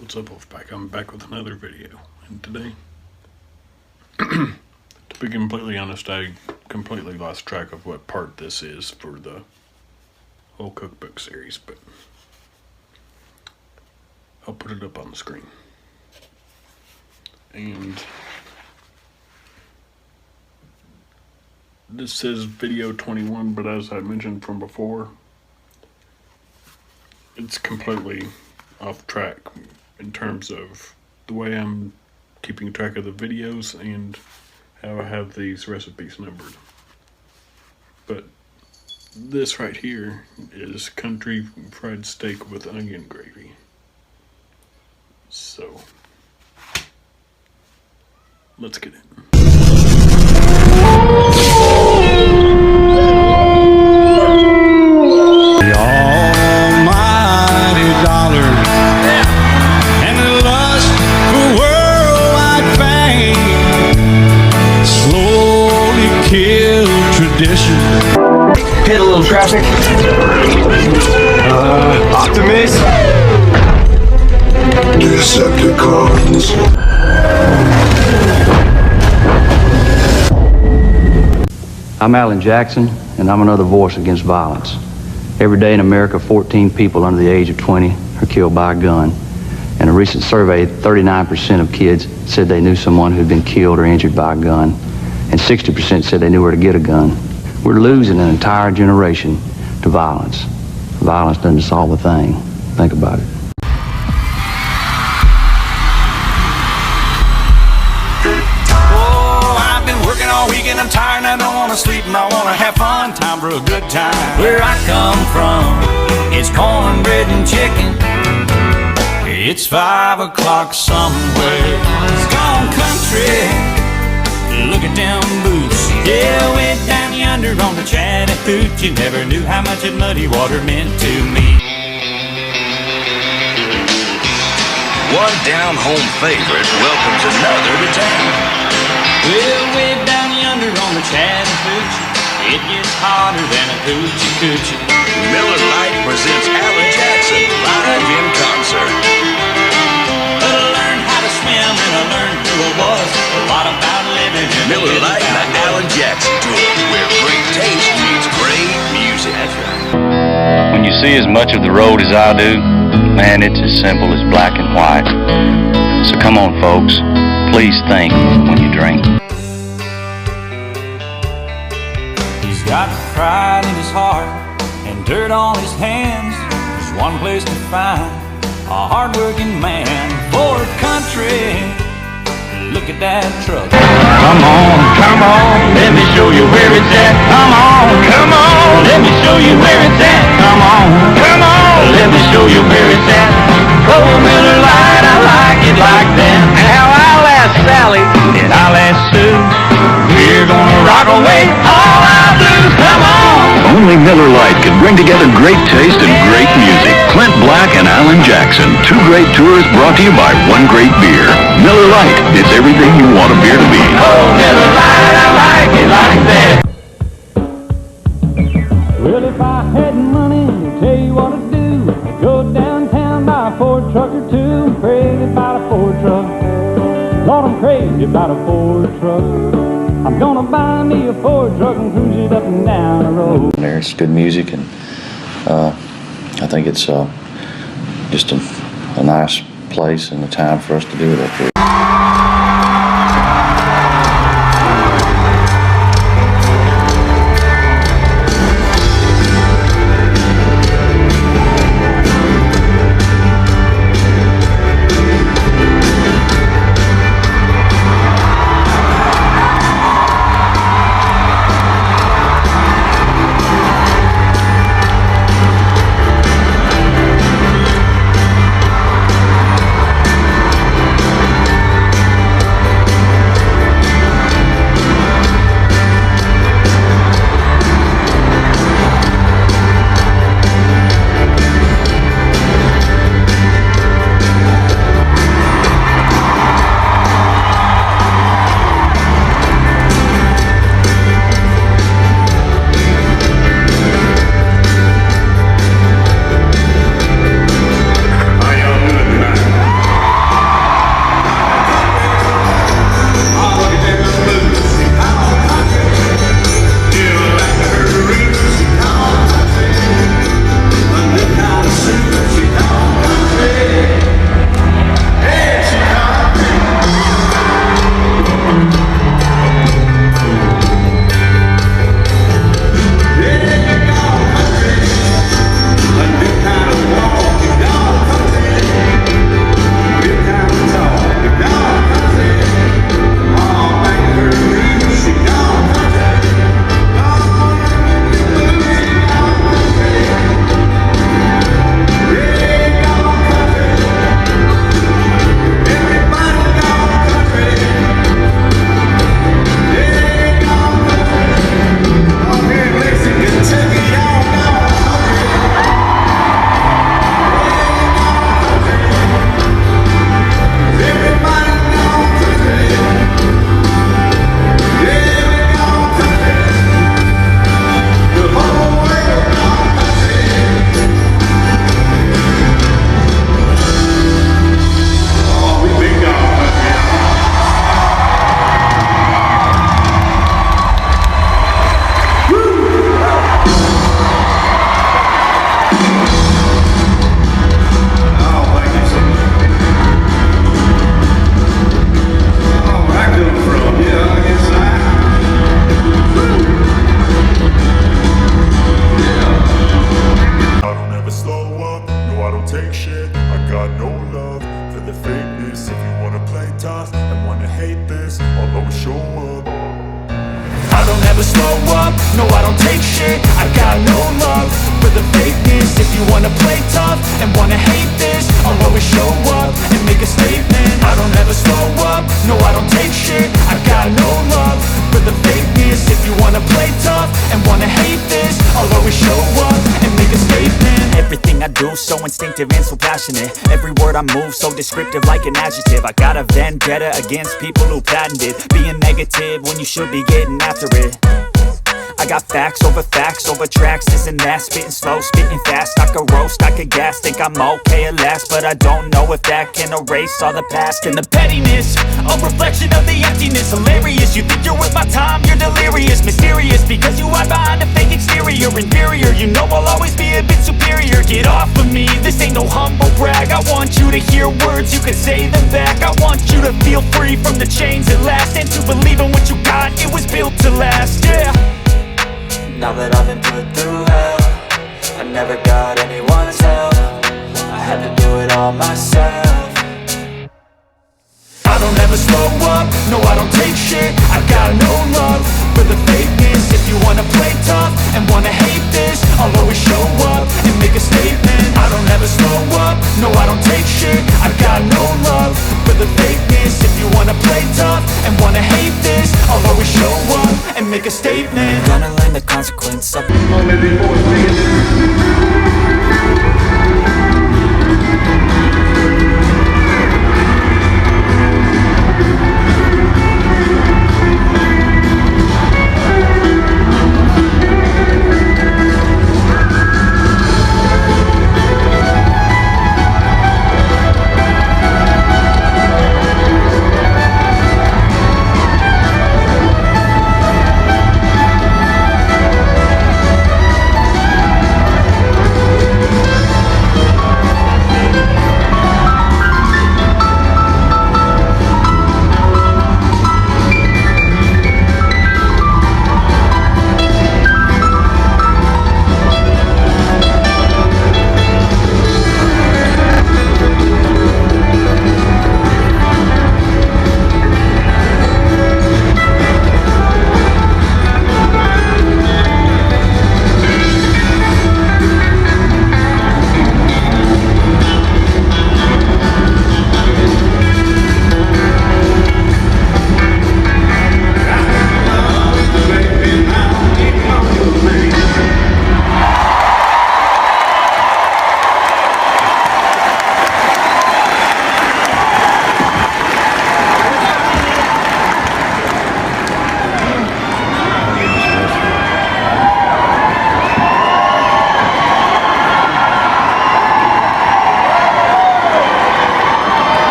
What's up, Wolfpack? I'm back with another video, and today, to be completely honest, I completely lost track of what part this is for the whole cookbook series, but I'll put it up on the screen. And this says video 21, but as I mentioned from before, it's completely off track in terms of the way I'm keeping track of the videos and how I have these recipes numbered. But this right here is country fried steak with onion gravy. So let's get it. Hit a little traffic. Optimus. Decepticons. I'm Alan Jackson, and I'm another voice against violence. Every day in America, 14 people under the age of 20 are killed by a gun. In a recent survey, 39% of kids said they knew someone who'd been killed or injured by a gun, and 60% said they knew where to get a gun. We're losing an entire generation to violence. Violence doesn't solve a thing. Think about it. Oh, I've been working all week and I'm tired and I don't want to sleep and I want to have fun. Time for a good time. Where I come from, it's cornbread and chicken. It's 5 o'clock somewhere. It's gone country. Look at them boots. Yeah, way down yonder on the Chattahoochee. Never knew how much that muddy water meant to me. One down-home favorite welcomes another to town. Well, way down yonder on the Chattahoochee, it gets hotter than a coochie-coochie. Miller Lite presents Alan Jackson live in concert. But I learned how to swim and I learned who I was. A lot about living in Miller Lite and the Alan Jackson Tour, where great taste meets great music. That's right. When you see as much of the road as I do, man, it's as simple as black and white. So come on, folks. Please think when you drink. He's got pride in his heart and dirt on his hands. There's one place to find a hard-working man for country. Look at that truck. Come on, let me show you where it's at. Come on, let me show you where it's at. Come on, let me show you where it's at. Oh, Miller Lite, I like it like that. Now I'll ask Sally and I'll ask Sue. We're gonna rock away all our blues. Come on. Only Miller Lite can bring together great taste and great music. Clint Black and Alan Jackson. Two great tours brought to you by one great beer. Miller Lite. It's everything you want a beer to be. Oh, Miller Lite, I like it like that. Well, if I had money, I'd tell you what to do. I'd go downtown, buy a Ford truck or two. I'm crazy about a Ford truck. Lord, I'm crazy about a Ford truck. I'm gonna buy me a Ford truck and cruise it up and down the road. There's good music, and I think it's just a nice place and a time for us to do it up here. no love for the fakeness. If you wanna play tough and wanna hate this, I'll always show up. I don't ever slow up, no I don't take shit. I got no love for the fakeness. If you wanna play tough and wanna hate this, I'll always show up and make a statement. I don't ever slow up, no I don't take shit. I got no love for the fakeness. If you wanna play tough and wanna hate this, I'll always show up and make a statement. Everything I do so instinctive and so passionate. Every word I move so descriptive like an adjective. I got a vendetta against people who patented being negative when you should be getting after it. I got facts over tracks, this and that. Spitting slow, spitting fast. I could roast, I could gas. Think I'm okay at last, but I don't know if that can erase all the past. And the pettiness, a reflection of the emptiness. Hilarious, you think you're worth my time, you're delirious. Mysterious, because you hide behind a fake exterior. Inferior, you know I'll always be a bit superior. Get off of me, this ain't no humble brag. I want you to hear words, you can say them back. I want you to feel free from the chains at last, and to believe in what you got, it was built to last, yeah. Now that I've been put through hell, I never got anyone's help. I had to do it all myself. I don't ever slow up, no I don't take shit. I got no love for the fakeness. If you wanna play tough and wanna hate this, I'll always show up and make a statement. I don't ever slow up, no I don't take shit. I got no love for the fakeness. If you wanna play tough and wanna hate this, I'll always show up and make a statement. Gonna learn the consequence of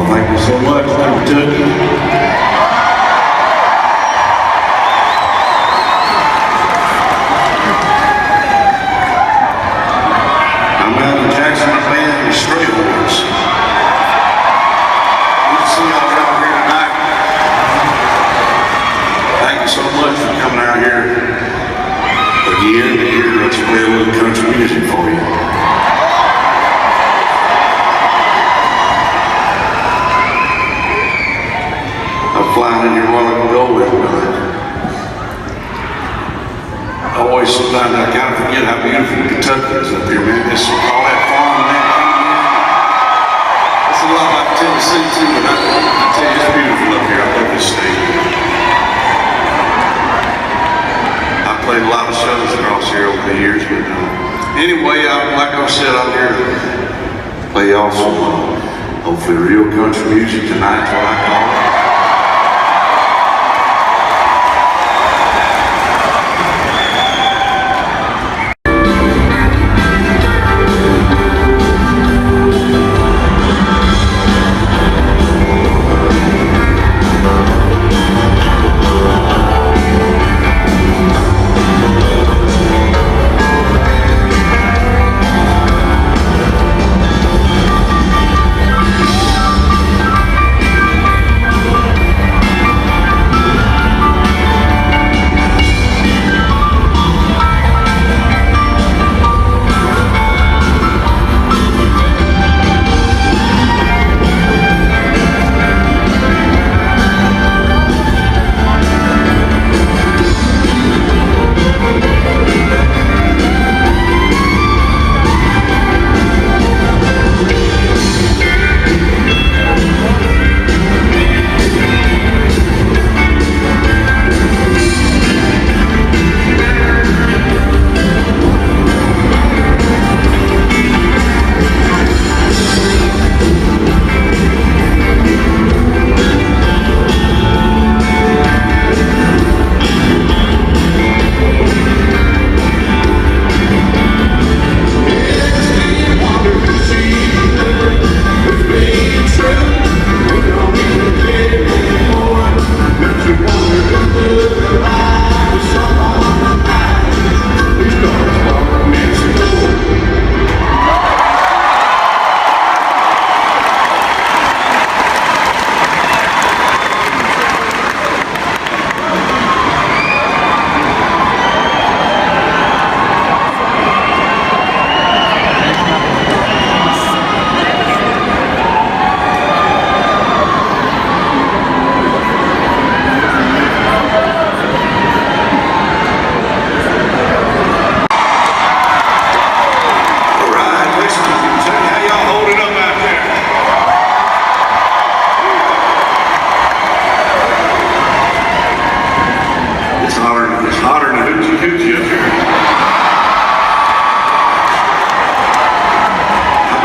Thank you so much. Thank you, Kentucky. I'm Alan Jackson, the band is Stray Horns. Good to see y'all out here tonight. Thank you so much for coming out here again to hear us play a little country music for you. I'm flying in here while I can go with it. I always sometimes I kind of forget how beautiful Kentucky is up here, man. It's all that farmland. It's a lot like Tennessee too, but I tell you, it's beautiful up here. I love this state. I played a lot of shows across here over the years, but anyway, like I said, I'm here to play y'all some hopefully real country music tonight. That's what I call it.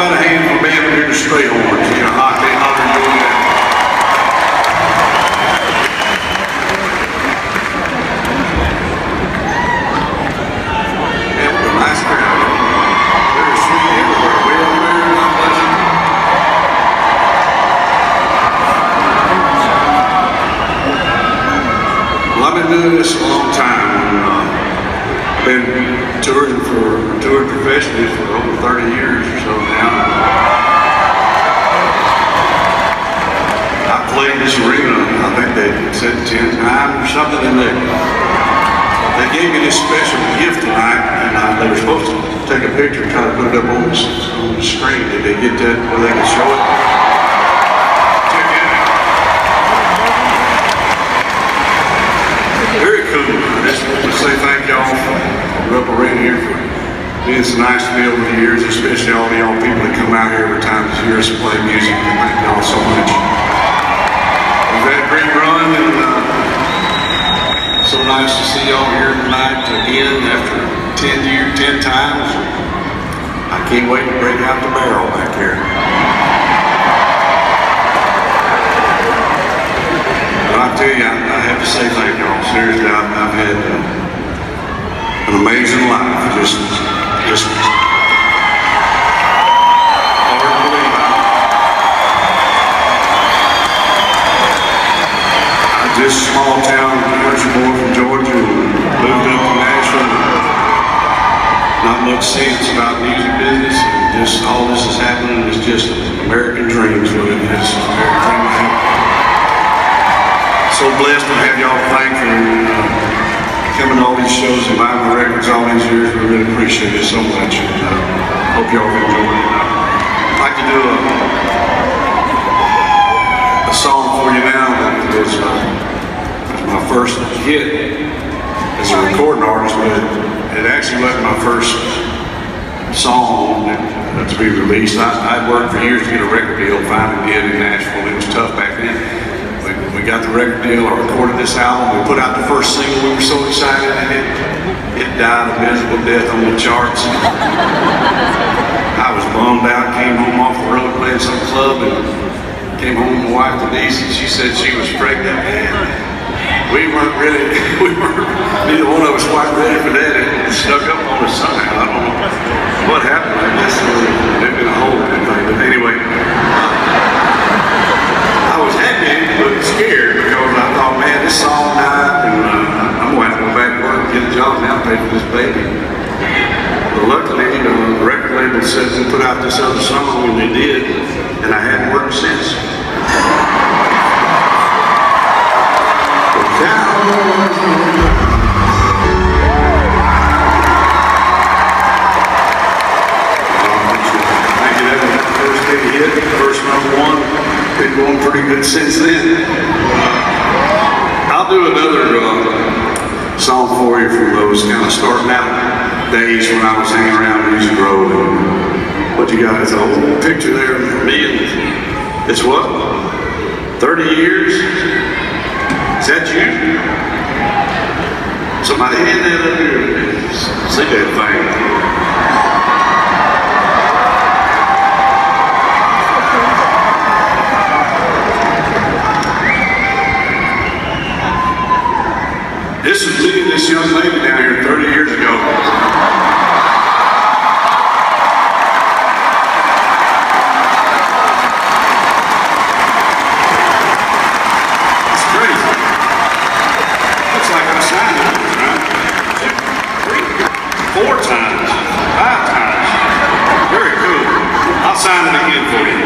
about a hand for a band here to straight horns? You know, how they doing that? Yeah, what a nice crowd. Very sweet everywhere. Way over there, God bless you. Well, I've been doing this a long time. I've been touring professionally for over 30 years or so now. I played this arena, I think they said 10 times or something, and they gave me this special gift tonight, and they were supposed to take a picture and try to put it up on the screen. Did they get that where they could show it? Check it out. Very cool. I just want to say thank y'all for the Rubber Arena here for being so nice to me over the years, especially all the y'all people that come out here every time to hear us play music. Thank y'all so much. We've had a great run, and so nice to see y'all here tonight again after 10 times. I can't wait to break out the barrel back here. But I tell you, I have to say thank y'all. Seriously, I've had an amazing life. Just hard to believe. I'm just a small town country boy from Georgia and moved up to Nashville. Not much sense about music business, and just all this is happening. It's just American dreams, really. It's an American dream I have. So blessed to have y'all thank for coming to all these shows and buying my records all these years. We really appreciate it so much. And hope y'all have enjoyed it. I'd like to do a song for you now that was my first hit as a recording artist, but it actually wasn't my first song to be released. I'd worked for years to get a record deal, finally did in Nashville. It was tough back then. We got the record deal, I recorded this album, we put out the first single, we were so excited, and it died a miserable death on the charts. I was bummed out, came home off the road playing some club, and came home with my wife Denise, and she said she was pregnant, and we weren't, neither one of us quite ready for that. It snuck up on us somehow. I don't know what happened. I guess it lived in a hole and everything, but anyway. I was happy but scared because I thought, man, this song died, and I'm going to have to go back to work and get a job now, pay for this baby. But luckily, the record label said we put out this other song, and they did, and I hadn't worked since. Thank you. That was the first big hit, first #1. Been going pretty good since then. I'll do another song for you from those kind of starting out days when I was hanging around Music Road. What you got is an old picture there of me, and it's what? 30 years? Is that you? Somebody hand that up here. See that thing. This was me and this young lady down here 30 years ago. It's crazy. Looks like I signed it, right? 2, 3, 4 times, 5 times. Very cool. I'll sign it again for you.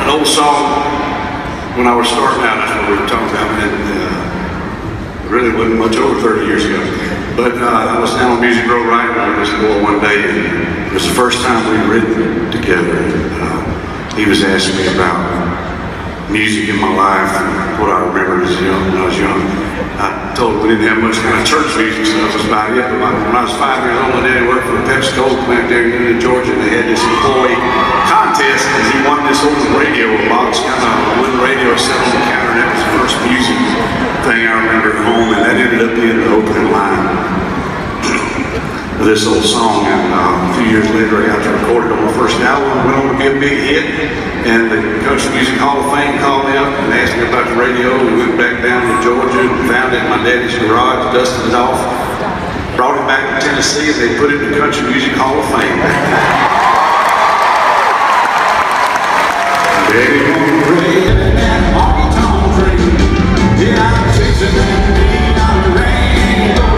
An old song when I was starting out, that's what we were talking about, and it really wasn't much over 30 years ago. But I was down on Music Row writing with this boy one day, and it was the first time we'd written together. He was asking me about music in my life and what I remember when I was young. I told him we didn't have much kind of church music stuff. That was about it. But when I was 5 years old, my daddy worked for the PepsiCo plant there in Georgia, and they had this employee contest, and he won this old radio box, kind of a wooden radio set on the counter, and that was the first music thing I remember at home, and that ended up being the opening line of this old song. And a few years later, I got to record it on my first album. It went on to be a big hit, and the Country Music Hall of Fame called me up and asked me about the radio. We went back down to Georgia and found it in my daddy's garage, dusted it off, brought it back to Tennessee, and they put it in the Country Music Hall of Fame back then. Daddy, on that honky-tonk train, yeah, I'm chasing that neon rainbow.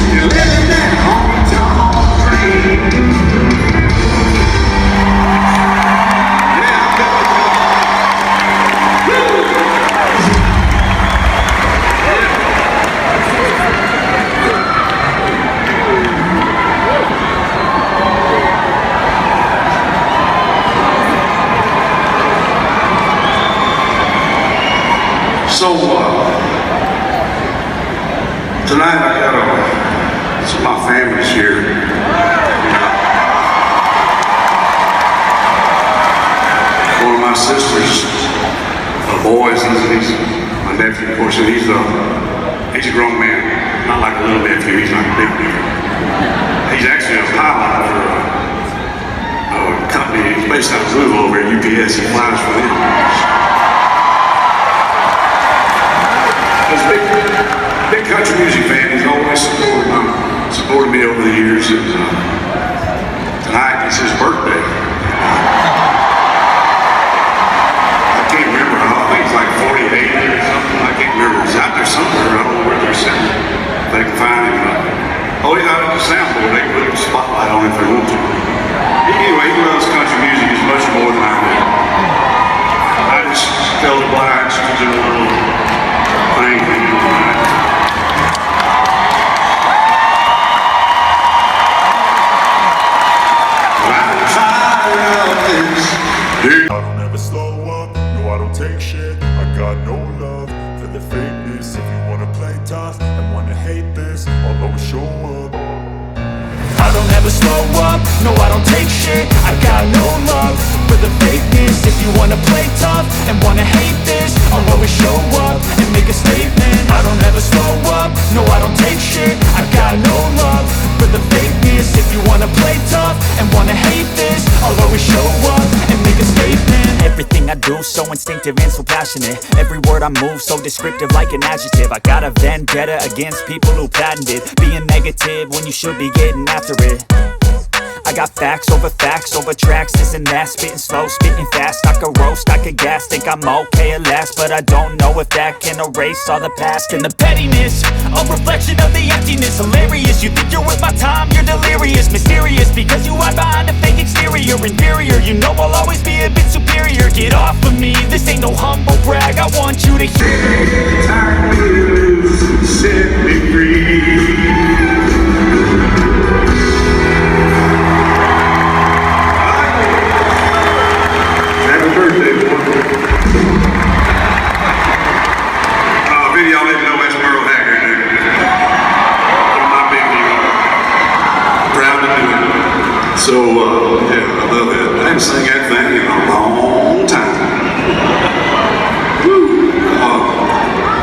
You live in that honky-tonk train. Yeah, So, tonight I got some of my family's here. One of my sisters, boys, he's my nephew, of course, and he's a grown man, not like a little nephew, he's like a big nephew. He's actually a pilot for a company, he's based out of Louisville over at UPS, he flies for them. He's a big country music fan. He's always supported me over the years. And tonight is his birthday. I can't remember. I think it's like 48 or something. I can't remember. He's out there somewhere. I don't know where they're sitting. If they can find him. Oh, he's out at the soundboard. They can put a spotlight on him if they want to. Anyway, he loves country music as much more than I do. I just felt obliged to do a little thing for you tonight. I don't ever slow up, no I don't take shit. I got no love for the fakeness. If you wanna play tough and wanna hate this, I'll always show up. I don't ever slow up, no I don't take shit. I got no love for the fakeness. If you wanna play tough and wanna hate this, I'll always show up and make a statement. I don't ever slow up, no I don't take shit. I got no love for the fakeness. If you wanna play tough and wanna hate this, I'll always show up and make a statement. Everything I do so instinctive and so passionate. Every word I move so descriptive like an adjective. I got a vendetta against people who patented being negative when you should be getting after it. I got facts over tracks, this and that. Spitting slow, spitting fast, I could roast, I could gas. Think I'm okay at last, but I don't know if that can erase all the past. And the pettiness, a reflection of the emptiness. Hilarious, you think you're worth my time, you're delirious. Mysterious, because you hide behind a fake exterior. Inferior, you know I'll always be a bit superior. Get off of me, this ain't no humble brag. I want you to hear. Time me loose, set me free. Happy birthday, boy. Video, y'all didn't know that's Merle Haggard, dude. One of my big deal. Proud to do it. So, yeah, I love that. I haven't sung that thing in a long time. Woo!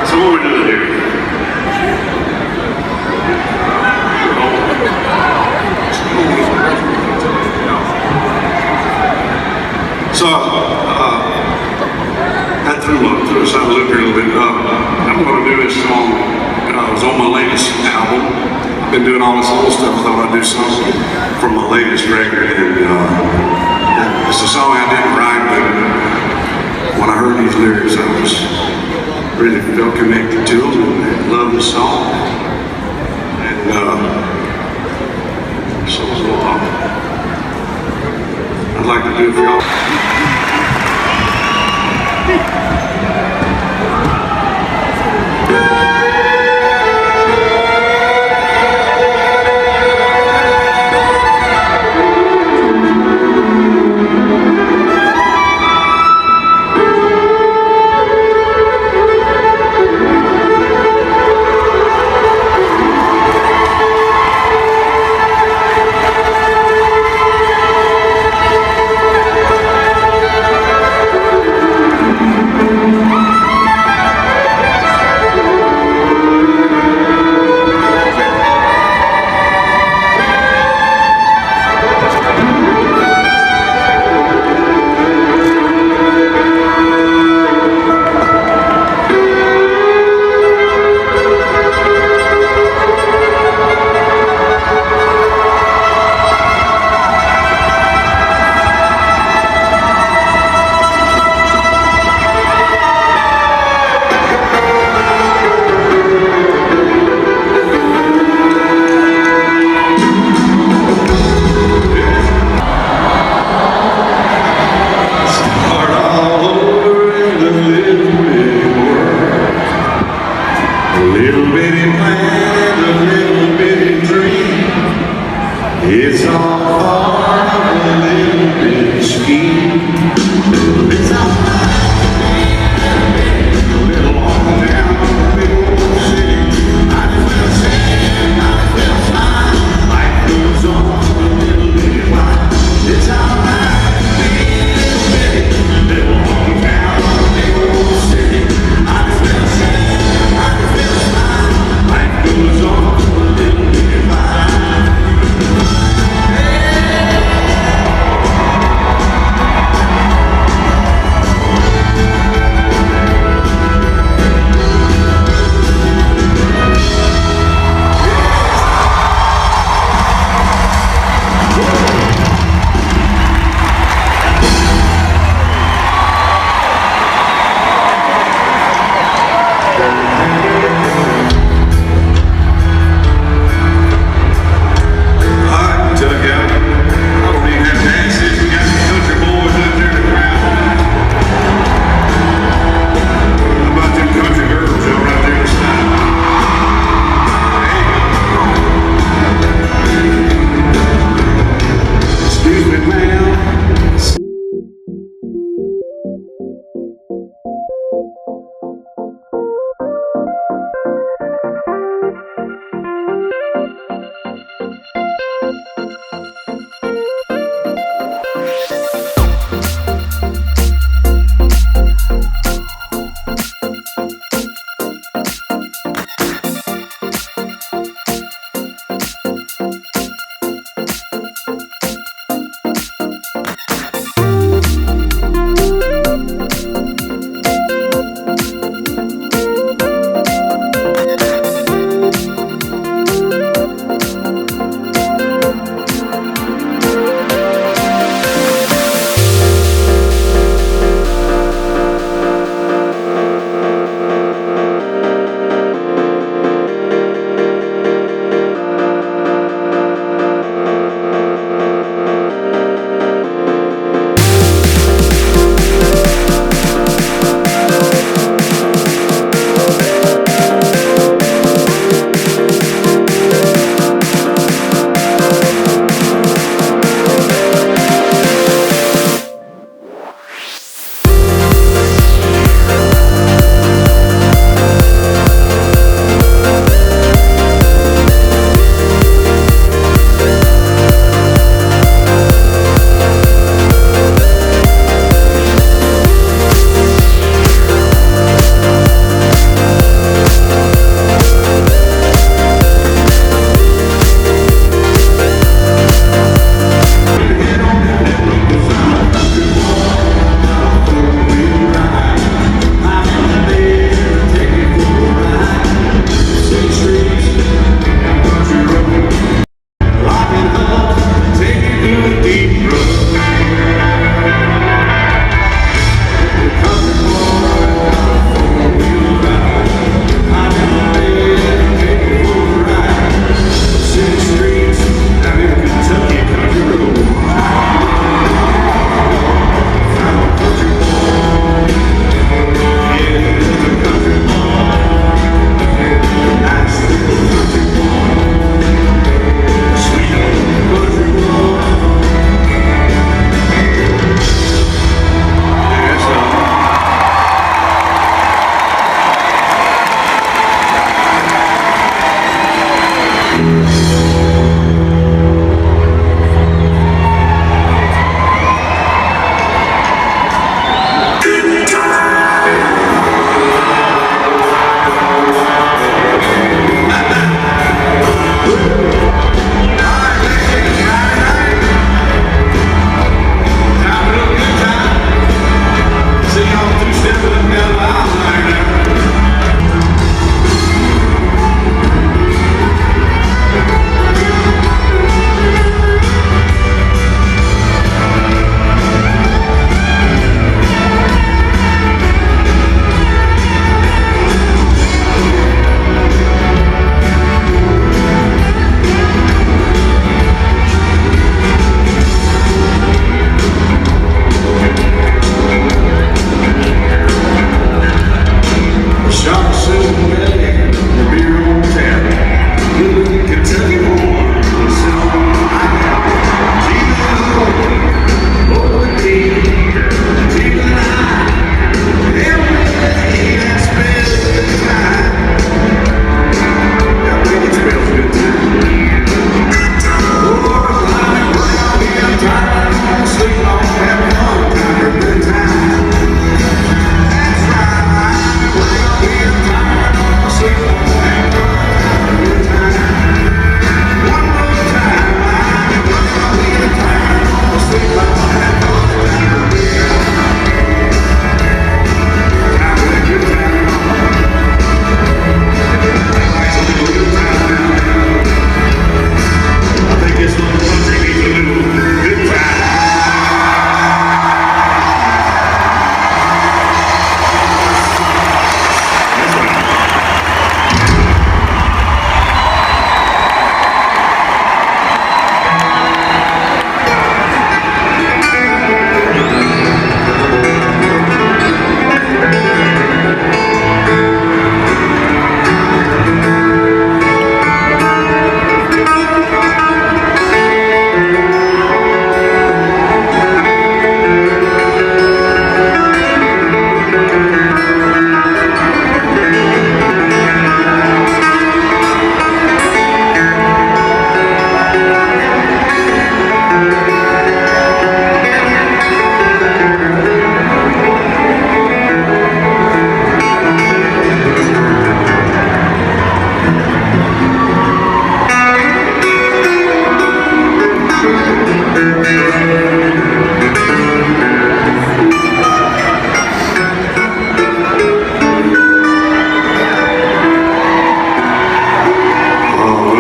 So what we doing here? So, I threw us out a loop here a little bit. I'm going to do this song. It was on my latest album. I've been doing all this old stuff. I thought I'd do something from my latest record. And it's a song I didn't write, but when I heard these lyrics, I was really felt connected to them and loved the song. And so I'd like to do it for y'all. little bitty plan, a little bitty dream. It's all part of a little bitty scheme. It's all right to be a little on down in the big old city. Might as well say, might as well smile. Life goes on a little bitty while. It's all right to be a little on down in the big old city. Might as well say, might as well smile. Life goes on a little bitty while.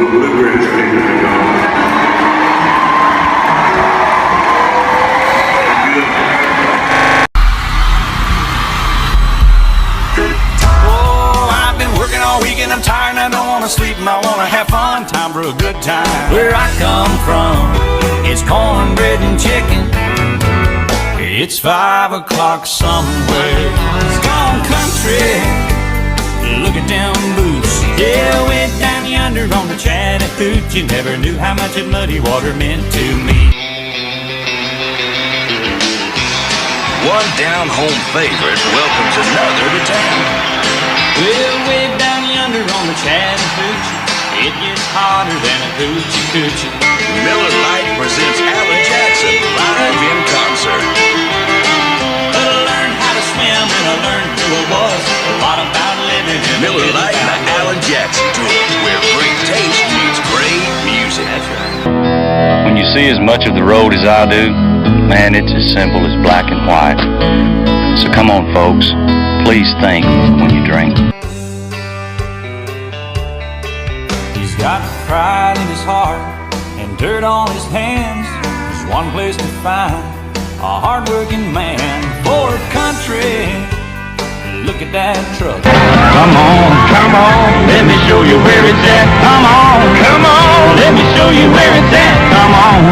little bluegrass people to go. Oh, I've been working all weekend, I'm tired and I don't wanna sleep and I wanna have fun. Time for a good time. Where I come from, it's cornbread and chicken. It's 5 o'clock somewhere. It's gone country. Look at them boots. Yeah, went down yonder on the Chattahoochee. Never knew how much of muddy water meant to me. One down-home favorite welcomes another to town. Well, way down yonder on the Chattahoochee, it gets hotter than a hoochie coochie. Miller Lite presents Alan Jackson live in concert. But I learned how to swim and I learned who I was. A lot about living in Miller Lite and the Alan Jackson Tour, where great taste meets great music. That's right. When you see as much of the road as I do, man, it's as simple as black and white. So come on, folks, please think when you drink. He's got pride in his heart and dirt on his hands. There's one place to find a hard-working man. Ford country, look at that truck. Come on, let me show you where it's at. Come on, let me show you where it's at. Come on,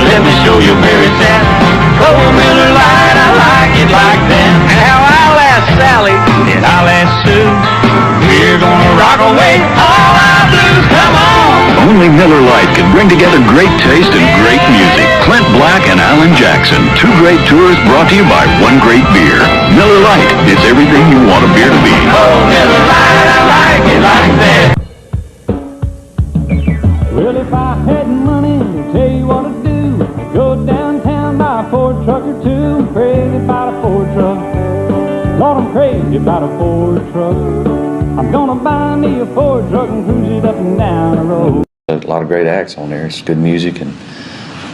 let me show you where it's at. Oh, Miller Lite, I like it like that. And how I'll ask Sally and I'll ask Sue. We're gonna rock away all our blues. Come on. Only Miller Lite can bring together great taste and great music. Clint Black and Alan Jackson, 2 great tours brought to you by 1 great beer. Miller Lite, it's everything you want a beer to be. Oh, Miller Lite, I like it like that. Well, if I had money, I'll tell you what I'd do. I'd go downtown, buy a Ford truck or 2. I'm crazy about a Ford truck. Lord, I'm crazy about a Ford truck. I'm gonna buy me a Ford truck and cruise it up and down the road. A lot of great acts on there. It's good music, and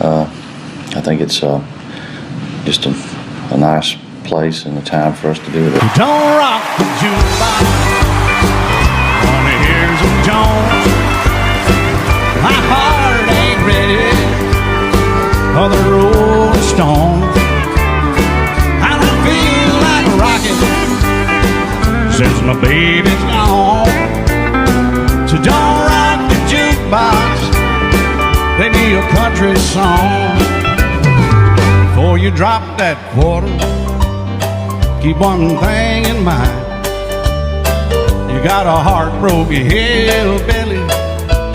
I think it's just a nice place and a time for us to do it. Don't rock the jukebox. Wanna hear some Jones. My heart ain't ready for the Rolling Stones. I don't feel like rocking since my baby's gone. So don't rock the jukebox, play me a country song. Before you drop that quarter, keep one thing in mind. You got a heartbroken hillbilly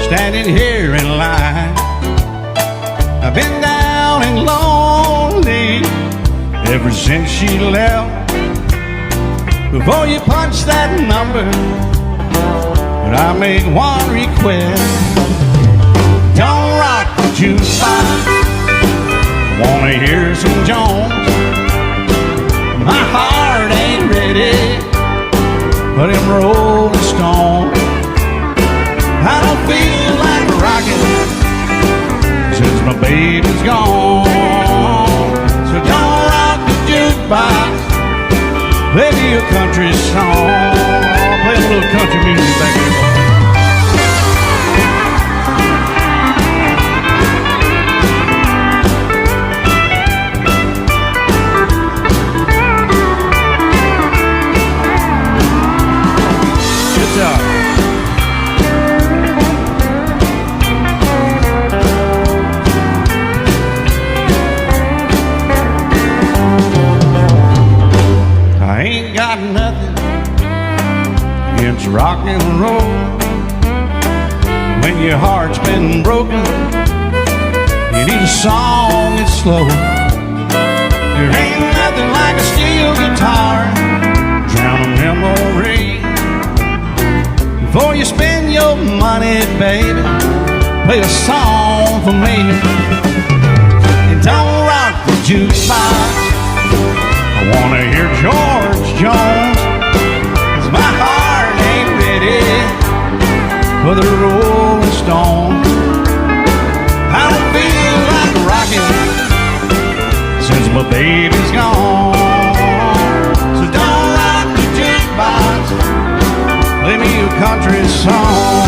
standing here in line. I've been down and lonely ever since she left. Before you punch that number, but I make one request. Don't rock the jukebox, wanna hear some Jones. My heart ain't ready for them Rolling Stones. I don't feel like rocking since my baby's gone. So don't rock the jukebox, play me a country song. Play a little country music back here. Good job. I ain't got nothing against rock and roll. When your heart's been broken, you need a song that's slow. There ain't nothing like a steel guitar, drown a memory. Before you spend your money, baby, play a song for me. And don't rock the jukebox, I wanna hear George Jones. 'Cause my heart ain't ready for the Rolling Stones. I don't feel like rocking since my baby's gone. So don't rock the jukebox, play me a country song.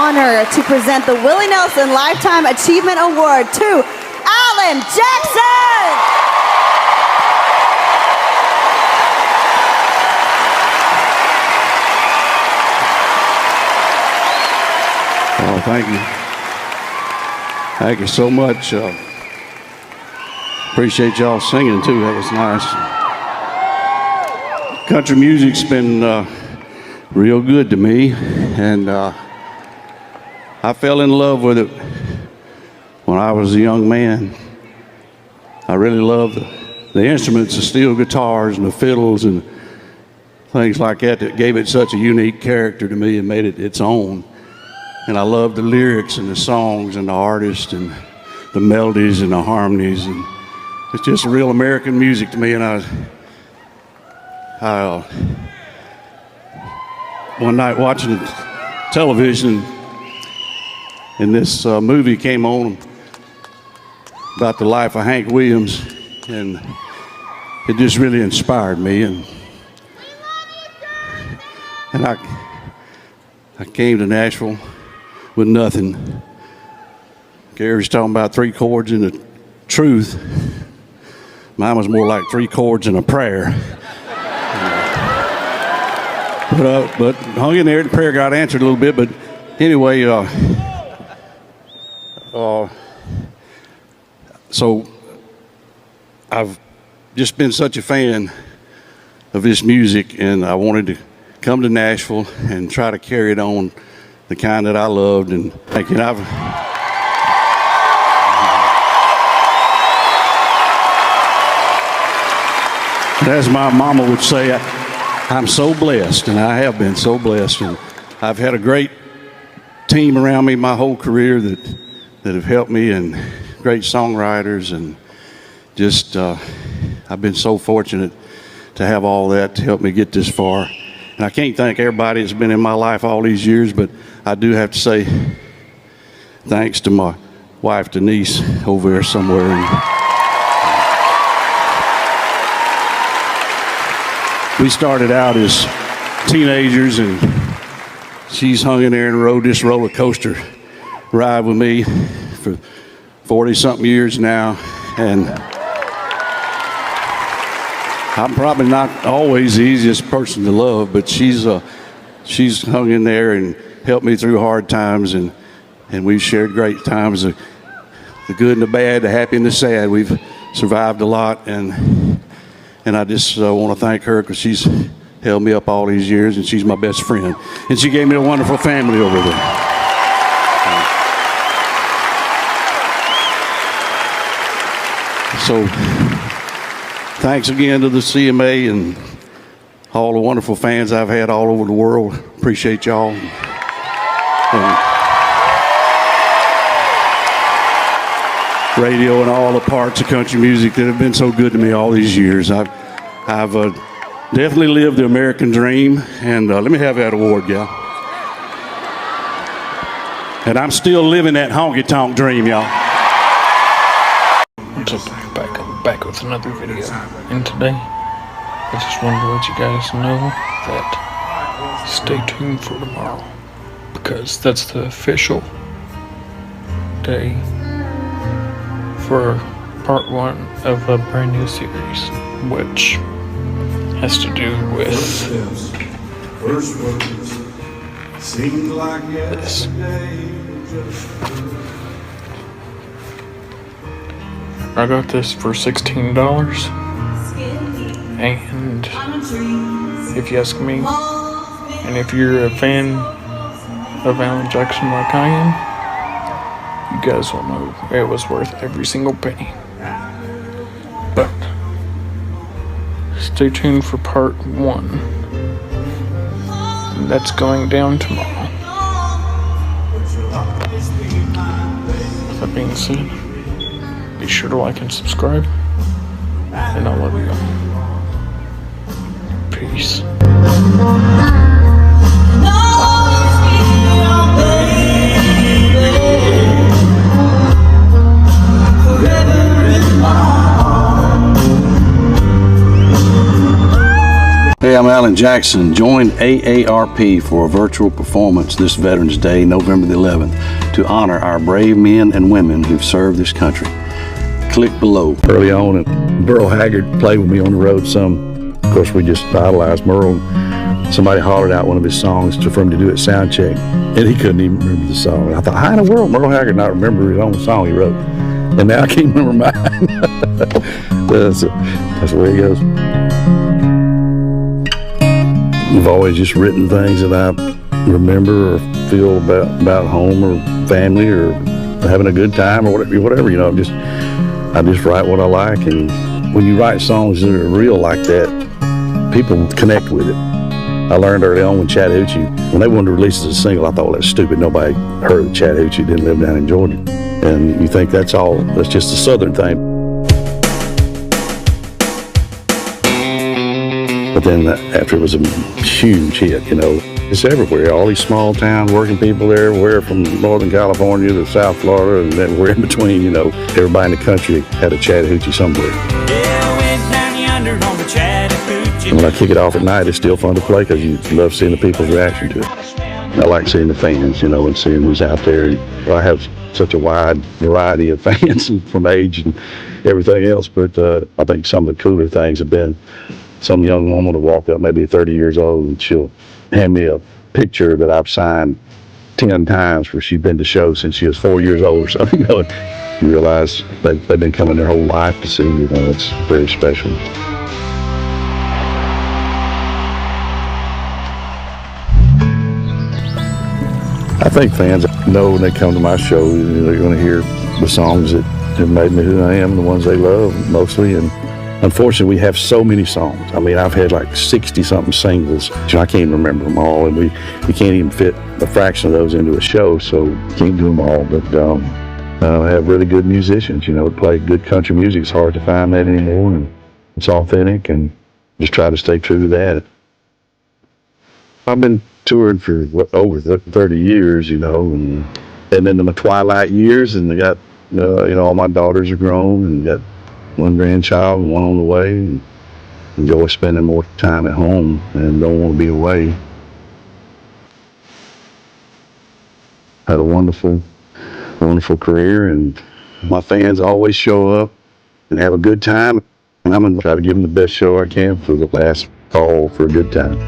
honor to present the Willie Nelson Lifetime Achievement Award to Alan Jackson. Oh, thank you. Thank you so much. Appreciate y'all singing too. That was nice. Country music's been real good to me, and I fell in love with it when I was a young man. I really loved the instruments, the steel guitars and the fiddles and things like that gave it such a unique character to me and made it its own. And I loved the lyrics and the songs and the artists and the melodies and the harmonies, and it's just real American music to me. And I one night watching television, and this movie came on about the life of Hank Williams, and it just really inspired me. And I came to Nashville with nothing. Gary's talking about 3 chords and the truth. Mine was more like 3 chords and a prayer. But hung in there. The prayer got answered a little bit. But anyway, so I've just been such a fan of this music, and I wanted to come to Nashville and try to carry it on, the kind that I loved. And thinking as my mama would say, I'm so blessed, and I have been so blessed. And I've had a great team around me my whole career that have helped me, and great songwriters, and just I've been so fortunate to have all that to help me get this far. And I can't thank everybody that's been in my life all these years, but I do have to say thanks to my wife Denise over there somewhere. We started out as teenagers, and she's hung in there and rode this roller coaster ride with me for 40-something years now. And I'm probably not always the easiest person to love, but she's hung in there and helped me through hard times, and we've shared great times, the good and the bad, the happy and the sad. We've survived a lot, and I just want to thank her because she's held me up all these years, and she's my best friend. And she gave me a wonderful family over there. So thanks again to the CMA and all the wonderful fans I've had all over the world. Appreciate y'all. And radio and all the parts of country music that have been so good to me all these years. I've definitely lived the American dream, and let me have that award, y'all. And I'm still living that honky-tonk dream, y'all. What's up, back with another video, and today I just wanted to let you guys know that stay tuned for tomorrow, because that's the official day for part 1 of a brand new series, which has to do with this. I got this for $16, and if you ask me, and if you're a fan of Alan Jackson like I am, you guys will know it was worth every single penny. But stay tuned for part 1. That's going down tomorrow. With that being said, be sure to like and subscribe, and I love you all. Peace. Hey, I'm Alan Jackson. Join AARP for a virtual performance this Veterans Day, November the 11th, to honor our brave men and women who've served this country. Click below. Early on, and Merle Haggard played with me on the road some. Of course, we just idolized Merle. Somebody hollered out one of his songs for him to do at sound check, and he couldn't even remember the song. And I thought, how in the world Merle Haggard not remember his own song he wrote? And now I can't remember mine. That's the way it goes. I've always just written things that I remember or feel about home or family or having a good time or whatever. You know, I just write what I like, and when you write songs that are real like that, people connect with it. I learned early on when Chattahoochee, when they wanted to release it as a single, I thought, well, that's stupid. Nobody heard of Chattahoochee, didn't live down in Georgia. And you think that's just a southern thing. But then after it was a huge hit, you know, it's everywhere. All these small towns, working people there, everywhere from Northern California to South Florida and everywhere in between, you know, everybody in the country had a Chattahoochee somewhere. And when I kick it off at night, it's still fun to play because you love seeing the people's reaction to it. I like seeing the fans, you know, and seeing who's out there. I have such a wide variety of fans from age and everything else, but I think some of the cooler things have been some young woman will walk up, maybe 30 years old, and she'll hand me a picture that I've signed 10 times where she's been to shows since she was 4 years old or something. You know, and you realize they've been coming their whole life to see you. You know, it's very special. I think fans know when they come to my show, they're going to hear the songs that have made me who I am, the ones they love mostly. And unfortunately, we have so many songs. I mean, I've had like 60-something singles. I can't even remember them all, and we can't even fit a fraction of those into a show, so can't do them all. But I have really good musicians, you know, play good country music. It's hard to find that anymore, and it's authentic, and just try to stay true to that. I've been touring for over 30 years, you know, and then in my twilight years, and I got, you know, all my daughters are grown and got one grandchild and one on the way, and enjoy spending more time at home and don't want to be away. Had a wonderful career, and my fans always show up and have a good time, and I'm gonna try to give them the best show I can for the last call for a good time.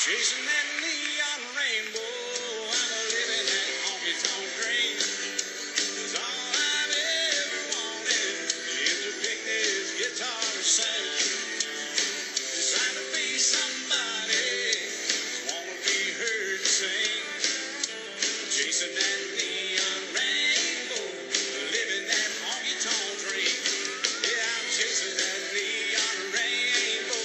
Chasing that neon rainbow, I'm a living that honky-tonk dream. 'Cause all I've ever wanted is to pick this guitar and sing. Trying to be somebody, wanna be heard sing. Chasing that neon rainbow, living that honky-tonk dream. Yeah, I'm chasing that neon rainbow.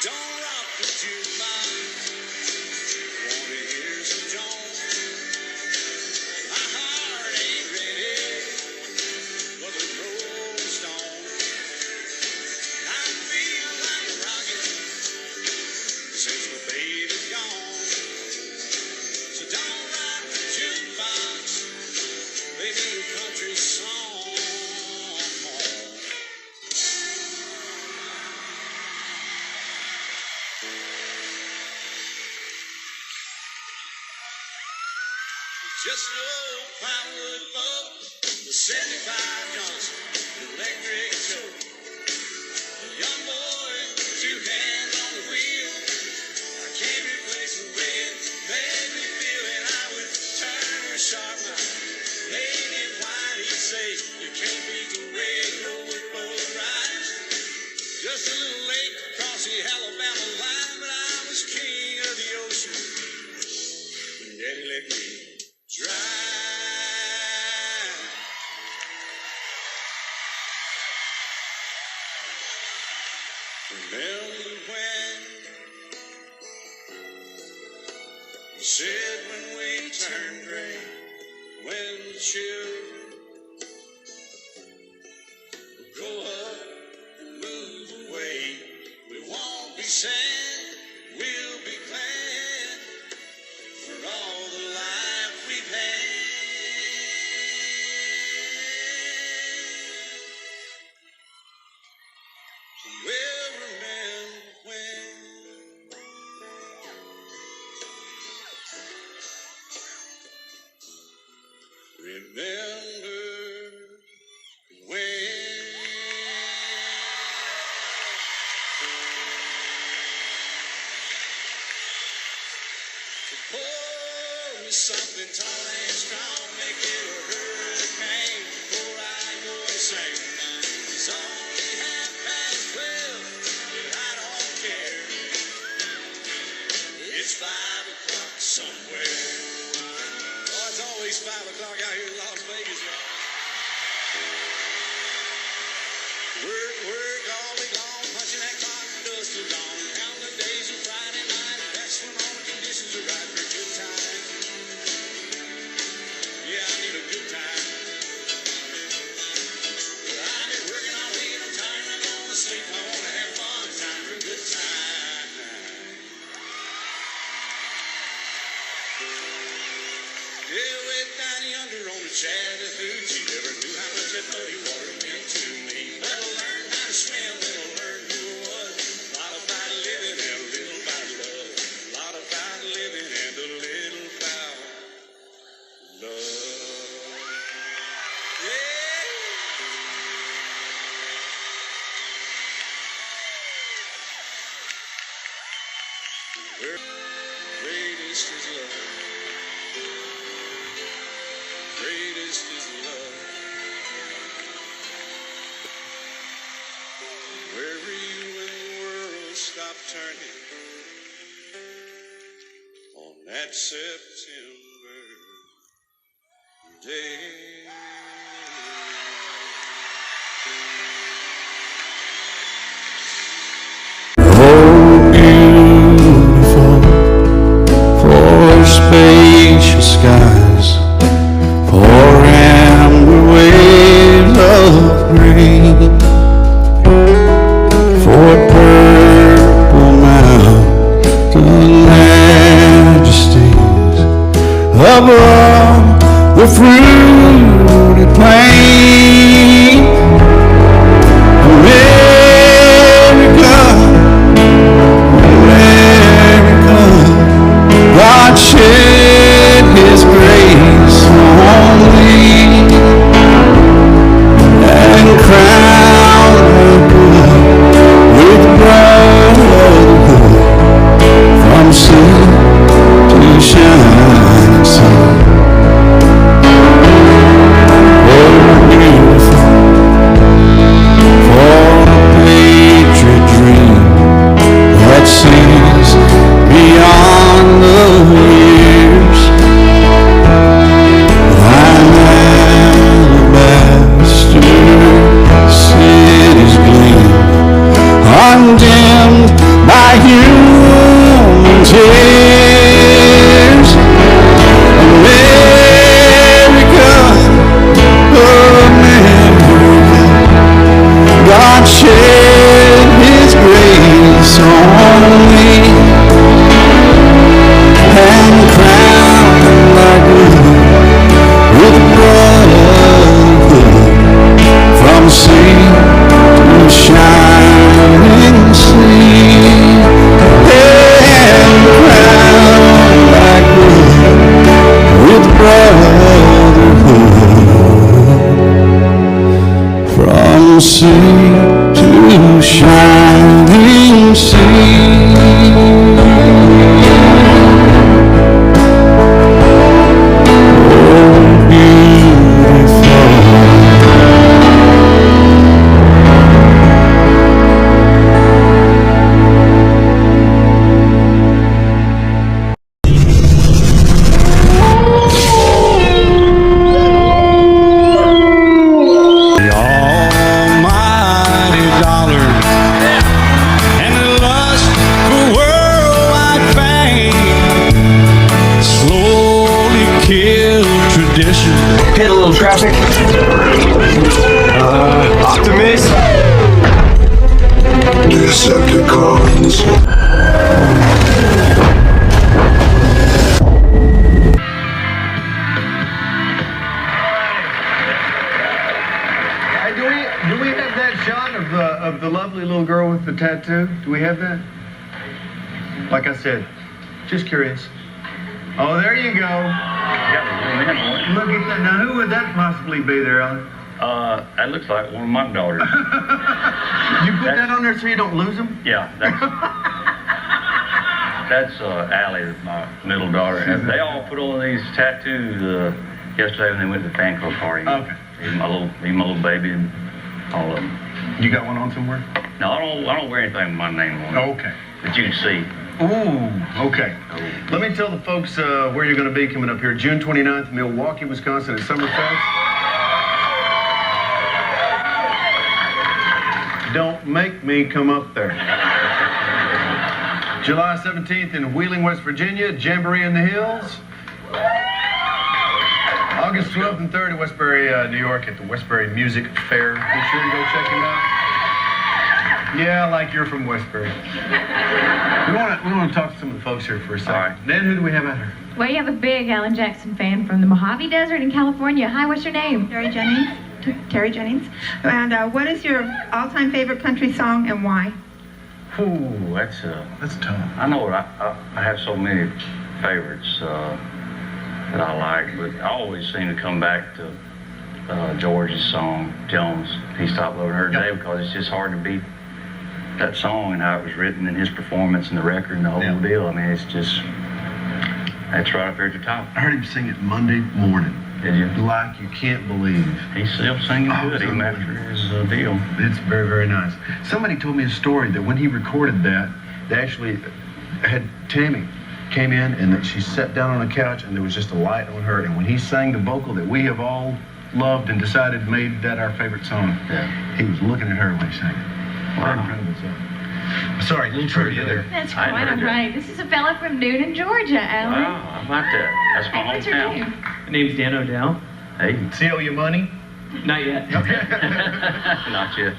Don't rock the jukebox, wanna hear some Jones. My heart ain't ready for the Rolling Stones. I feel like rocking since my baby's gone. So don't rock the jukebox, play me a country song. Just an old plywood boat with 75 guns, electric choke. Young boy, 2 hands on the wheel. I can't replace the way it made me feel. Remember when you said when we turned gray, when the children grow up and move away, we won't be sad, we'll be glad for all the life we've had. We'll remember when pour me something tall and strong, make it a hurricane before I go insane. It's only 12:30, but I don't care. It's 5 o'clock somewhere. Oh, it's always 5 o'clock out here in Las Vegas. Work all week long, punching that clock from dusk till dawn. Count the days of Friday night, that's when all the conditions are right for a good time. Yeah, I need a good time. I've been working all week and I'm tired, I don't want to sleep, I want to have fun, time for a good time. Yeah, way down yonder on the Chattahoochee, never knew how much that muddy water meant to me. But I learned how to swim, then I learned who I was. A lot about living and a little about love. A lot about living and a little about love. Yeah. Greatest is love. Greatest is love. Where were you when the world stopped turning on that September day? Spacious skies, for amber waves of green, for purple mountain majesties above the fruited plain. America, America, God shed His grace on thee and crowned her good with brotherhood from sea to shining sun. Oh, beautiful for a patriot dream that sees beyond the years. I'm alabaster cities gleam, undimmed by human tears. America, America, God shed His grace on me and crowned thy good with brotherhood from sea to shining sea, and crowned thy good with brotherhood from sea to shining sea. shot of the lovely little girl with the tattoo? Do we have that? Like I said, just curious. Oh, there you go. Look at that. Now, who would that possibly be there, Alan? That looks like one of my daughters. You put that on there so you don't lose them? Yeah, that's Allie, my middle daughter. And they all put on these tattoos yesterday when they went to the fan club party. Okay. Even my little baby and all of them. You got one on somewhere? No, I don't wear anything with my name on it. Okay. But you can see. Ooh, okay. Let me tell the folks where you're going to be coming up here. June 29th, Milwaukee, Wisconsin at Summerfest. Don't make me come up there. July 17th in Wheeling, West Virginia, Jamboree in the Hills. August 12th and 3rd in Westbury, New York at the Westbury Music Fair. Be sure to go check him out. Yeah, like you're from Westbury. We want to talk to some of the folks here for a second. All right. Nan, who do we have out here? Well, you have a big Alan Jackson fan from the Mojave Desert in California. Hi, what's your name? Terry Jennings. Terry Jennings. And what is your all-time favorite country song and why? Ooh, that's tough. I know I have so many favorites that I like, but I always seem to come back to George's song, Jones. He Stopped Loving Her Today, because it's just hard to beat that song and how it was written and his performance and the record and the whole deal. I mean, it's right up there at the top. I heard him sing it Monday morning. Did you? Like you can't believe. He's still singing good even after his deal. It's very, very nice. Somebody told me a story that when he recorded that, they actually had Tammy came in and that she sat down on a couch and there was just a light on her, and when he sang the vocal that we have all loved and decided made that our favorite song, he was looking at her when he sang it. Wow. Sorry, a little trivia there. That's quite all right. This is a fella from Noonan, Georgia, Alan. Wow, how about that? That's my Hey, what's your hometown. name? My name's Dan O'Dell. Hey. See all your money? Not yet. Not yet.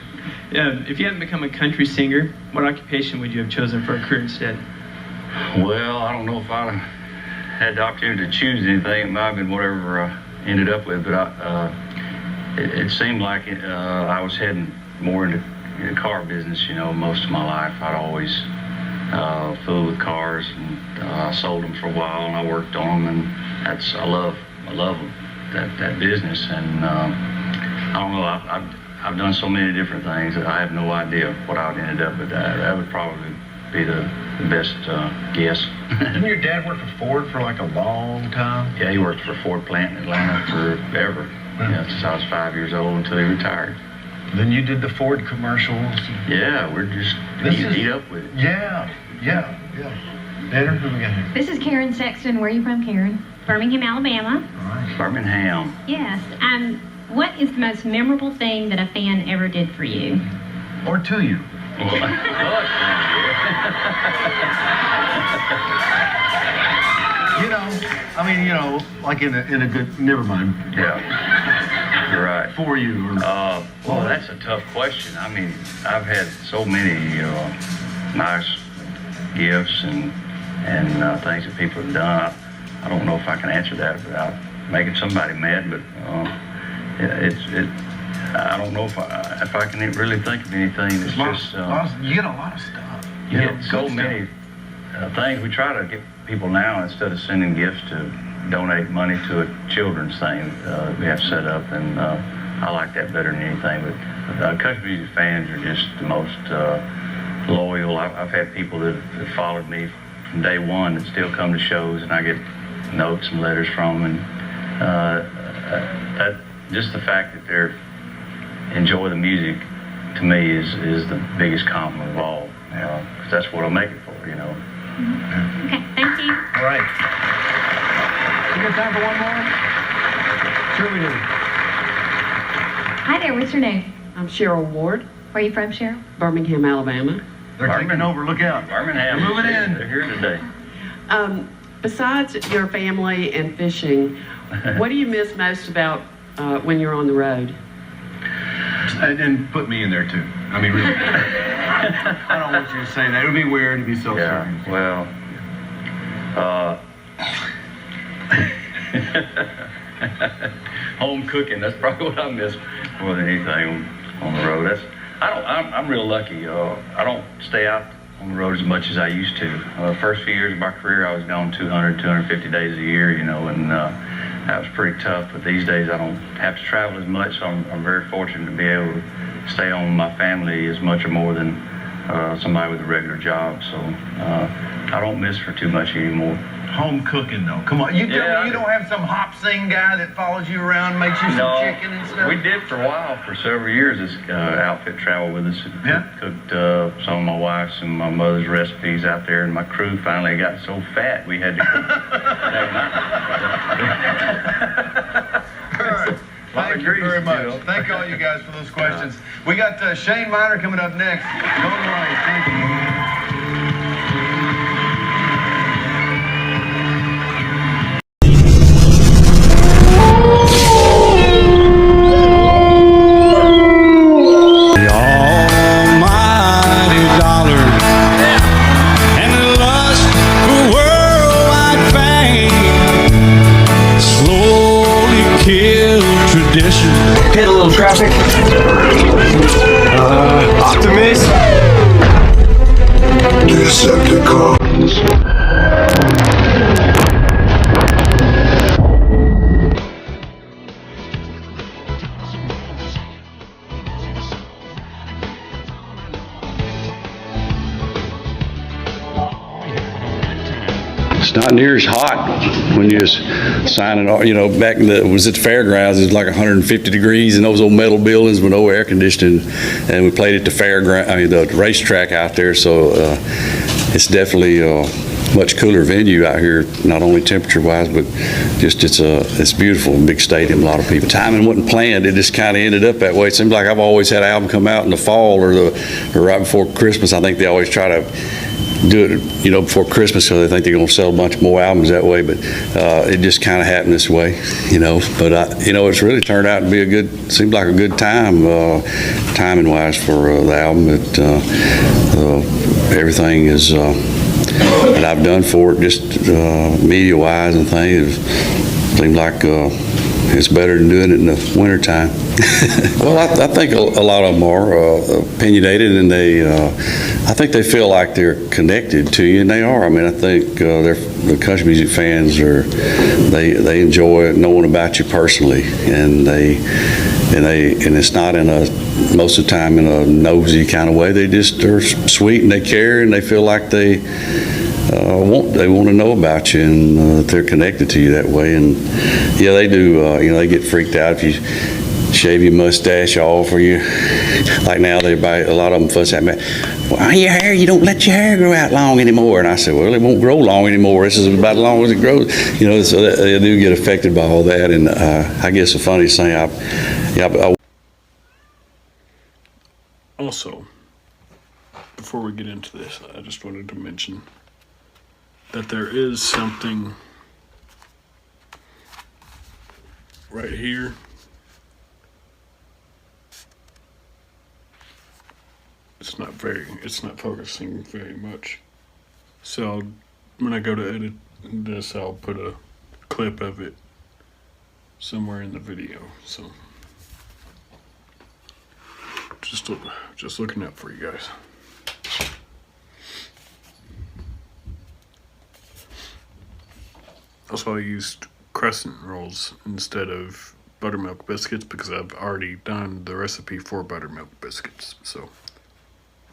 Yeah, if you hadn't become a country singer, what occupation would you have chosen for a career instead? Well, I don't know if I had the opportunity to choose anything. It might have been whatever I ended up with, but it seemed like I was heading more into the car business, you know, most of my life. I'd always fooled with cars, and I sold them for a while, and I worked on them, and I love that business. And I don't know, I've done so many different things that I have no idea what I would end up with. That would probably be the best guess. Didn't your dad work for Ford for like a long time? Yeah, he worked for a Ford plant in Atlanta forever. Yeah, since I was 5 years old until he retired. Then you did the Ford commercials. Yeah, we're just eat up with it. Yeah. Dinner, who we got here? This is Karen Sexton. Where are you from, Karen? Birmingham, Alabama. Birmingham. Yes. What is the most memorable thing that a fan ever did for you? Or to you? Like in a good. Never mind. Yeah, you're right. For you. Well, that's a tough question. I mean, I've had so many nice gifts and things that people have done. I don't know if I can answer that without making somebody mad, but I don't know if I can really think of anything. It's just you get a lot of stuff. You get so many things. We try to get people now, instead of sending gifts, to donate money to a children's thing we have set up, and I like that better than anything. But country music fans are just the most loyal. I've had people that have followed me from day one that still come to shows, and I get notes and letters from them. And just the fact that they enjoy the music, to me, is the biggest compliment of all. Because that's what I make it for, you know. Okay, thank you. All right. We got time for one more? Sure we do. Hi there, what's your name? I'm Cheryl Ward. Where are you from, Cheryl? Birmingham, Alabama. They're taking over, look out. Birmingham. They're moving in. They're here today. Besides your family and fishing, what do you miss most about when you're on the road? And put me in there too. I mean, really. I don't want you to say that. It would be weird to be self-serving. Yeah, well, home cooking, that's probably what I miss more than anything on the road. I I'm real lucky. I don't stay out on the road as much as I used to. The first few years of my career, I was gone 200, 250 days a year, you know, and that was pretty tough. But these days, I don't have to travel as much, so I'm very fortunate to be able to stay home with my family as much or more than somebody with a regular job. So I don't miss her too much anymore. Home cooking, though. Come on, you tell me you don't have some hop sing guy that follows you around, makes you some chicken and stuff? We did for a while, for several years. This outfit traveled with us. Cooked some of my wife's and my mother's recipes out there, and my crew finally got so fat we had to cook. All right. Thank you very much. Thank all you guys for those questions. We got Shane Miner coming up next. Going right. Thank you. Hit a little traffic. Optimus. Decepticons. It's not near as hot when you're signing off. You know, back in was at the fairgrounds, it was like 150 degrees in those old metal buildings with no air conditioning, and we played at the the racetrack out there, so it's definitely a much cooler venue out here, not only temperature-wise, but just it's beautiful, big stadium, a lot of people. Timing wasn't planned, it just kind of ended up that way. It seems like I've always had an album come out in the fall or right before Christmas. I think they always try to do it, you know, before Christmas, so they think they're going to sell a bunch more albums that way. But it just kind of happened this way, you know. But you know, it's really turned out to be seemed like a good time, timing-wise for the album. Everything is that I've done for it, just media-wise and things, seemed like it's better than doing it in the wintertime. Well, I think a lot of them are opinionated, and I think they feel like they're connected to you, and they are. I mean, I think the country music fans they enjoy knowing about you personally, and it's not most of the time in a nosy kind of way. They just are sweet, and they care, and they feel like they want to know about you, and they're connected to you that way. And yeah, they do. You know, they get freaked out if you shave your mustache off, or you like now a lot of them fuss at me. Well, your hair, you don't let your hair grow out long anymore. And I said, well, it won't grow long anymore. This is about as long as it grows. You know, so they do get affected by all that. And I guess the funniest thing, also, before we get into this, I just wanted to mention that there is something right here. It's not focusing very much. So when I go to edit this, I'll put a clip of it somewhere in the video. So just looking out for you guys. Also, I used crescent rolls instead of buttermilk biscuits because I've already done the recipe for buttermilk biscuits.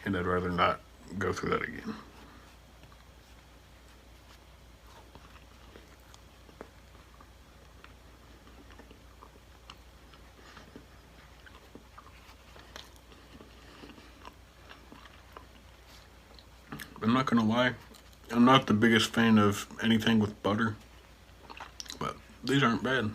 And I'd rather not go through that again. I'm not gonna lie, I'm not the biggest fan of anything with butter, but these aren't bad.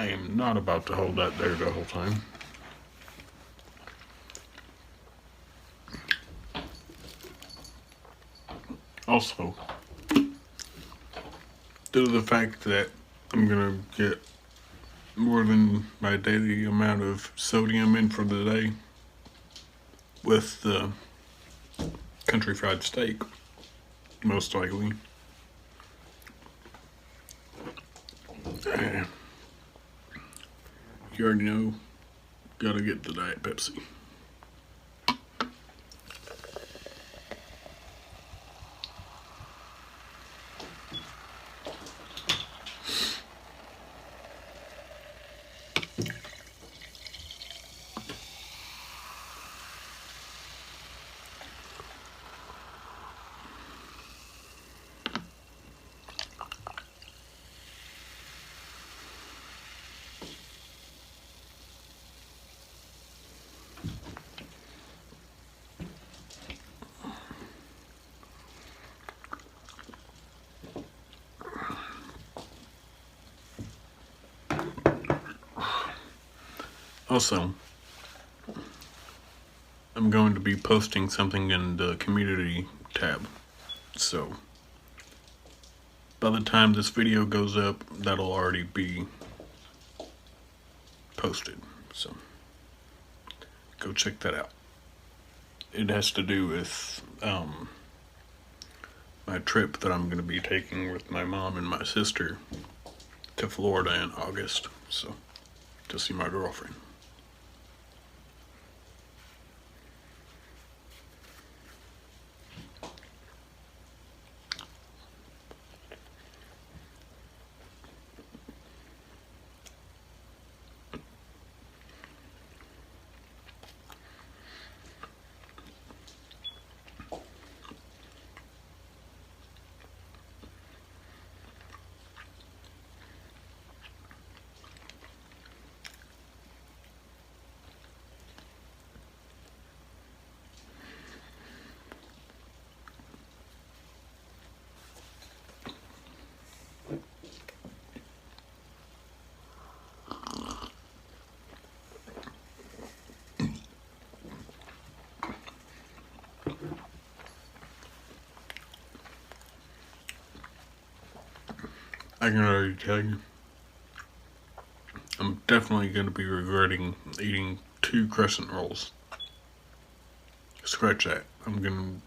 I am not about to hold that there the whole time. Also, due to the fact that I'm gonna get more than my daily amount of sodium in for the day with the country fried steak, most likely. You already know, gotta get the Diet Pepsi. Also, I'm going to be posting something in the community tab, so by the time this video goes up, that'll already be posted, so go check that out. It has to do with my trip that I'm going to be taking with my mom and my sister to Florida in August, so to see my girlfriend. I can already tell you, I'm definitely going to be regretting eating 2 crescent rolls. Scratch that. I'm going to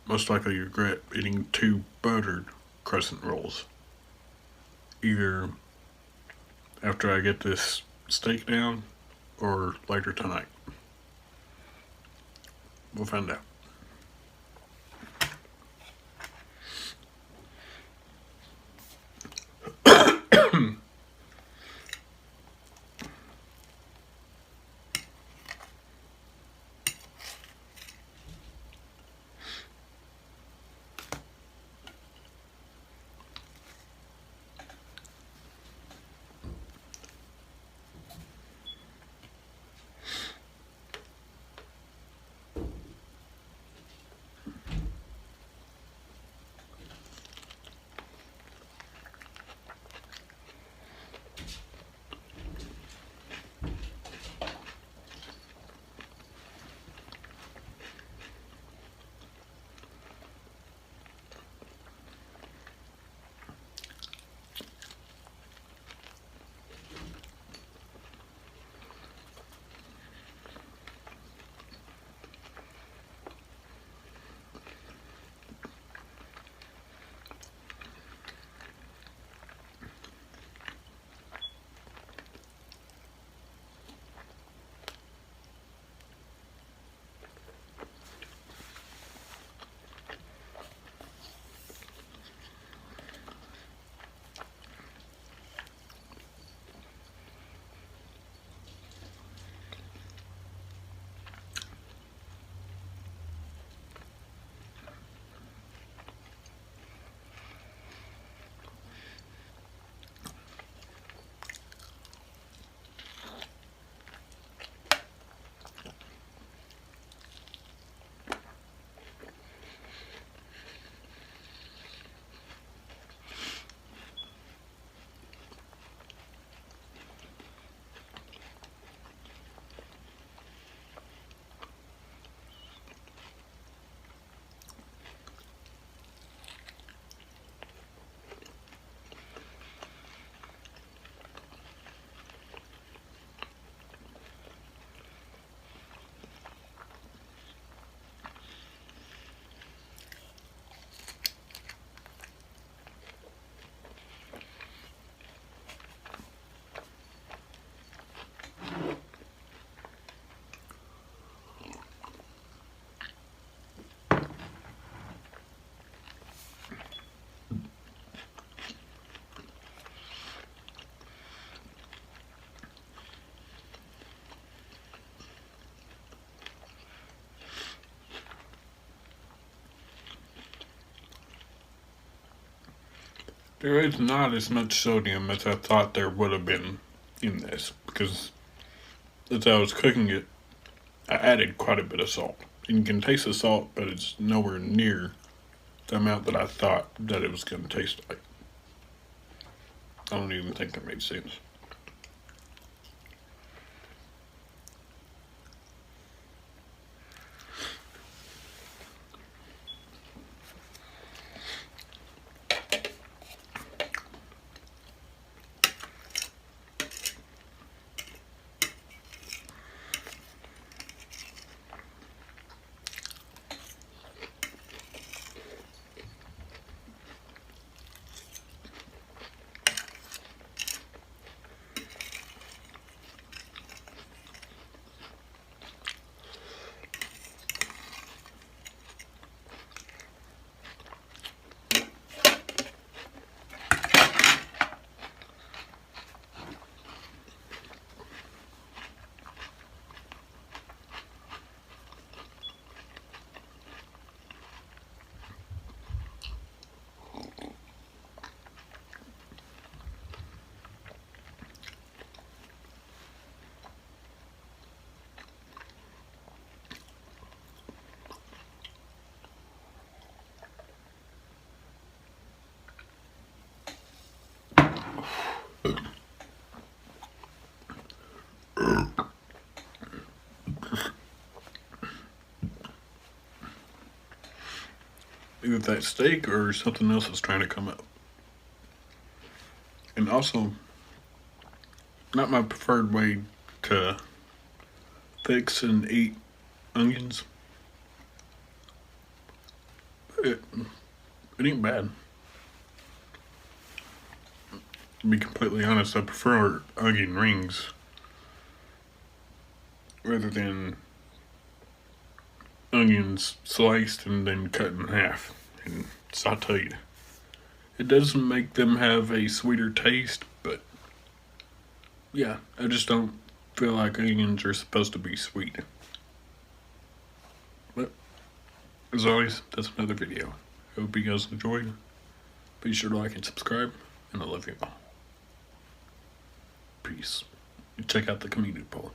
most likely regret eating 2 buttered crescent rolls. Either after I get this steak down or later tonight. We'll find out. There is not as much sodium as I thought there would have been in this, because as I was cooking it, I added quite a bit of salt. And you can taste the salt, but it's nowhere near the amount that I thought that it was going to taste like. I don't even think that made sense. Either that steak or something else is trying to come up. And also, not my preferred way to fix and eat onions. It ain't bad. To be completely honest, I prefer onion rings rather than onions sliced and then cut in half and sauteed. It doesn't make them have a sweeter taste, but yeah, I just don't feel like onions are supposed to be sweet. But as always, that's another video. I hope you guys enjoyed. Be sure to like and subscribe, and I love you all. Peace. Check out the community poll.